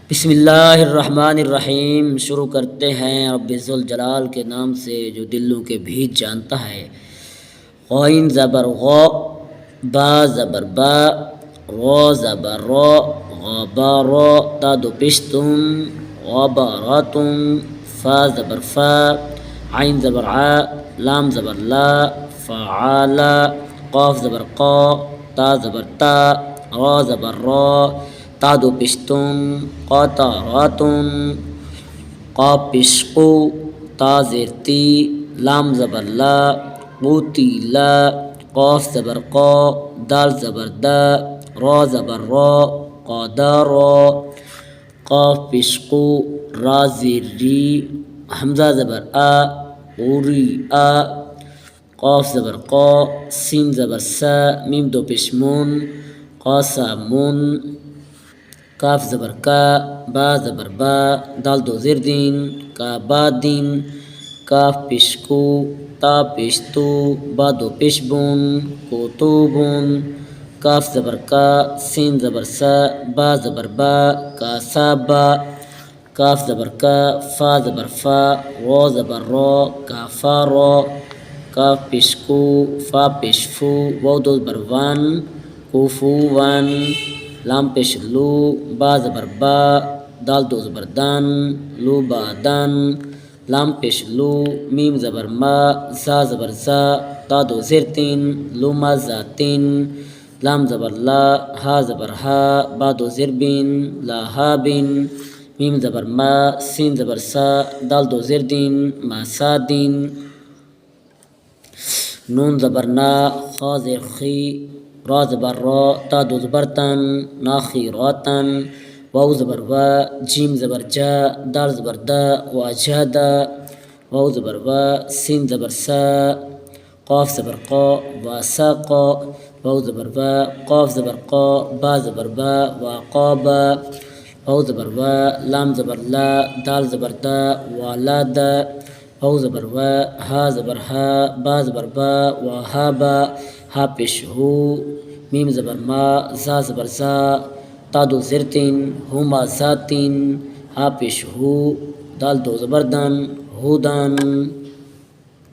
बिस्मिल्लाहिर्रहमानिर्रहीम। शुरू करते हैं रब्बिजुल जलाल के नाम से जो दिलों के भीत जानता है। ग़इन ज़बर ग़, बा ज़बर बा, रो ज़बर रो, ग़बर ता दो पिश्तुम, ग़बरतुम, फ़ा ज़बर फ़ा, आइन ज़बर आ, लाम ज़बर ला, फ़अला, क़ाफ ज़बर क़ा, ता ज़बर ता, रा ज़बर रा, ता दो पिश्तुम, क़तारातुन, क़ाफ पेश क़ु, ता ज़ेर ती, लाम ज़बर ला, क़ुतिला, क़ाफ ज़बर क़ा, दाल ज़बर दा, रा ज़बर रा, क़दरा, क़ाफ पेश क़ु, रा ज़ेर री, हमज़ा ज़बर आ, क़ुरिआ, क़ाफ ज़बर क़ा, सीन ज़बर सा, मीम दो पेश मुन, क़समुन, काफ ज़बर का, बा ज़बर बा, दाल दो ज़ेर दिन, का बा दिन, काफ पेश कु, ता पेश तु, बा दो पेश बुन, कुतुबुन, काफ ज़बर का, सीन ज़बर सा, बा ज़बर बा, का सा बा, काफ ज़बर का, फ़ा ज़बर फ़ा, रो ज़बर रो, का फ़ा रो, काफ पेश कु, फ़ा पेश फु, वाव दो ज़बर वन, कुफुवन, लाम पेश लू, बा ज़बर बा, दाल दो ज़बर दन, लू बा दन, लाम पेश लू, मीम ज़बर मा, ज़ा ज़बर ज़ा, ता दो ज़ेर तीन, लू मा ज़ा तीन, लाम ज़बर ला, हा ज़बर हा, बा दो ज़ेर बिन, ला हा बिन, मीम ज़बर मा, सीन ज़बर सा, दाल दो ज़ेर दिन, मा सा दिन, नून ज़बर ना, खा ज़ेर खी, रा ज़बर रा, ता दो ज़बर तन, नाखिरातन, वाव ज़बर वा, जीम ज़बर जा, दाल ज़बर दा, वाजदा, वाव ज़बर वा, सीन ज़बर सा, क़ाफ ज़बर क़ा, वासाक़ा, वाव ज़बर वा, क़ाफ ज़बर क़ा, बा ज़बर बा, वाक़ाबा, वाव ज़बर वा, लाम ज़बर ला, दाल ज़बर दा, वालादा, वाव ज़बर वा, हा ज़बर हा, बा ज़बर बा, वहाबा, हा पेश हु, मीम ज़बर मा, ज़ा ज़बर ज़ा, ता दो ज़ेर तीन, हुमा ज़ा तीन, हा पेश हु, दाल दो ज़बर दन, हुदन।